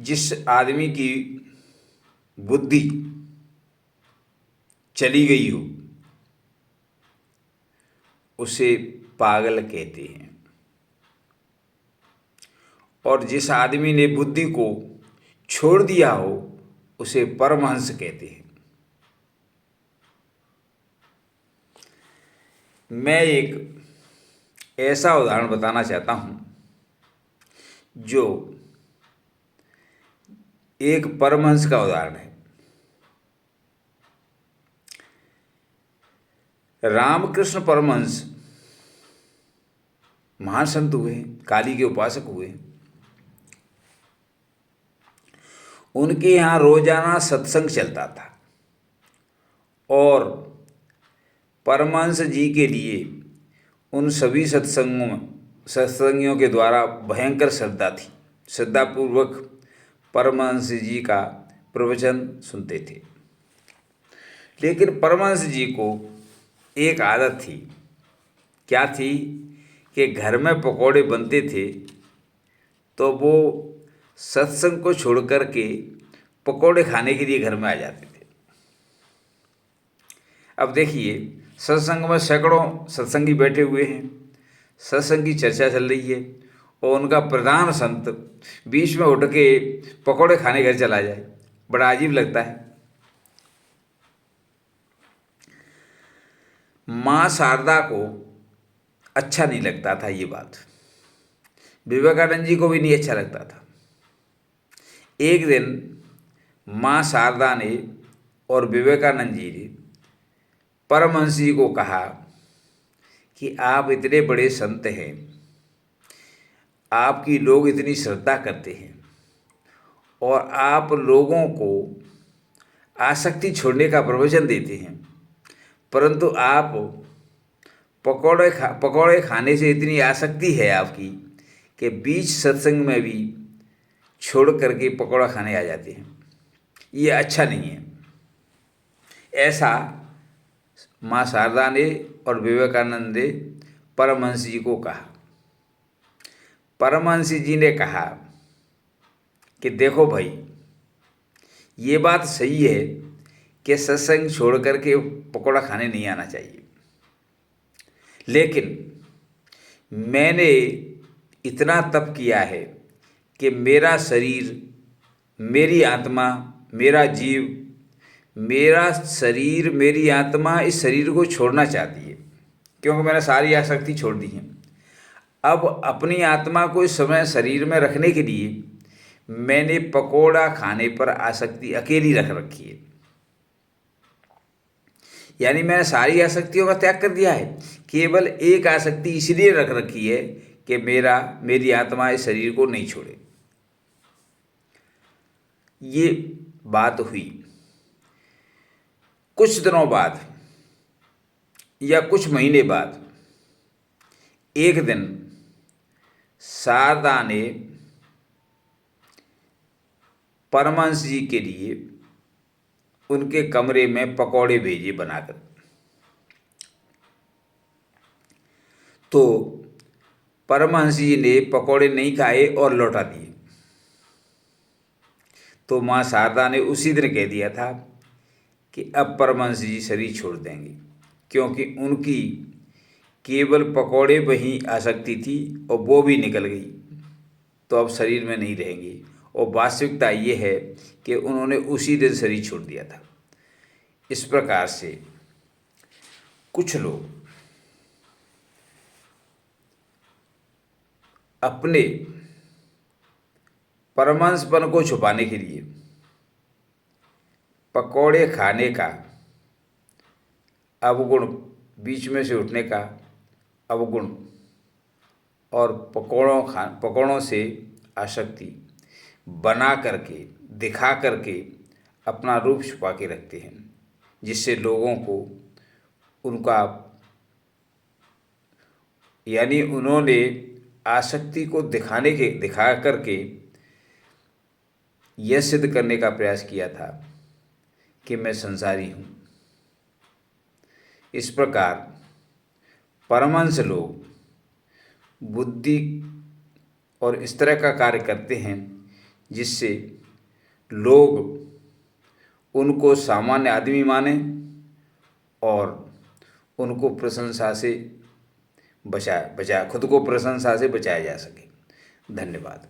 जिस आदमी की बुद्धि चली गई हो उसे पागल कहते हैं, और जिस आदमी ने बुद्धि को छोड़ दिया हो उसे परमहंस कहते हैं। मैं एक ऐसा उदाहरण बताना चाहता हूँ जो एक परमहंस का उदाहरण है। रामकृष्ण परमहंस महान संत हुए, काली के उपासक हुए। उनके यहाँ रोजाना सत्संग चलता था और परमहंस जी के लिए उन सभी सत्संगियों के द्वारा भयंकर श्रद्धा थी। श्रद्धापूर्वक परमहंस जी का प्रवचन सुनते थे। लेकिन परमहंस जी को एक आदत थी। क्या थी? कि घर में पकौड़े बनते थे तो वो सत्संग को छोड़ कर के पकौड़े खाने के लिए घर में आ जाते थे। अब देखिए, सत्संग में सैकड़ों सत्संगी बैठे हुए हैं, सत्संग की चर्चा चल रही है और उनका प्रधान संत बीच में उठ के पकौड़े खाने घर चला जाए, बड़ा अजीब लगता है। माँ शारदा को अच्छा नहीं लगता था ये बात, विवेकानंद जी को भी नहीं अच्छा लगता था। एक दिन माँ शारदा ने और विवेकानंद जी ने परमहंस जी को कहा कि आप इतने बड़े संत हैं, आपकी लोग इतनी श्रद्धा करते हैं और आप लोगों को आसक्ति छोड़ने का प्रवचन देते हैं, परंतु आप पकौड़े खाने से इतनी आसक्ति है आपकी कि बीच सत्संग में भी छोड़ करके पकौड़ा खाने आ जाते हैं। ये अच्छा नहीं है। ऐसा माँ शारदा ने और विवेकानंद ने परमहंस जी को कहा। परमहंस जी ने कहा कि देखो भाई, ये बात सही है कि सत्संग छोड़ करके पकौड़ा खाने नहीं आना चाहिए, लेकिन मैंने इतना तप किया है कि मेरा शरीर, मेरी आत्मा, मेरा जीव, मेरा शरीर, मेरी आत्मा इस शरीर को छोड़ना चाहती है, क्योंकि मैंने सारी आसक्ति छोड़ दी है। अब अपनी आत्मा को इस समय शरीर में रखने के लिए मैंने पकोड़ा खाने पर आसक्ति अकेली रख रखी है। यानी मैंने सारी आसक्तियों का त्याग कर दिया है, केवल एक आसक्ति इसलिए रख रखी है कि मेरी आत्मा इस शरीर को नहीं छोड़े। ये बात हुई। कुछ दिनों बाद या कुछ महीने बाद एक दिन शारदा ने परमहंस जी के लिए उनके कमरे में पकौड़े भेजे बनाकर। तो परमहंस जी ने पकौड़े नहीं खाए और लौटा दिए। तो माँ शारदा ने उसी दिन कह दिया था कि अब परमहंस जी शरीर छोड़ देंगे, क्योंकि उनकी केवल पकौड़े वहीं आसक्ति थी और वो भी निकल गई, तो अब शरीर में नहीं रहेंगे। और वास्तविकता ये है कि उन्होंने उसी दिन शरीर छोड़ दिया था। इस प्रकार से कुछ लोग अपने परमहंसपन को छुपाने के लिए पकौड़े खाने का अवगुण, बीच में से उठने का अवगुण और पकौड़ों से आसक्ति बना करके, दिखा करके अपना रूप छुपा के रखते हैं, जिससे लोगों को उनका, यानी उन्होंने आसक्ति को दिखा करके यह सिद्ध करने का प्रयास किया था कि मैं संसारी हूँ। इस प्रकार परमहंस लोग बुद्धि और इस तरह का कार्य करते हैं जिससे लोग उनको सामान्य आदमी माने और उनको प्रशंसा से खुद को प्रशंसा से बचाया जा सके। धन्यवाद।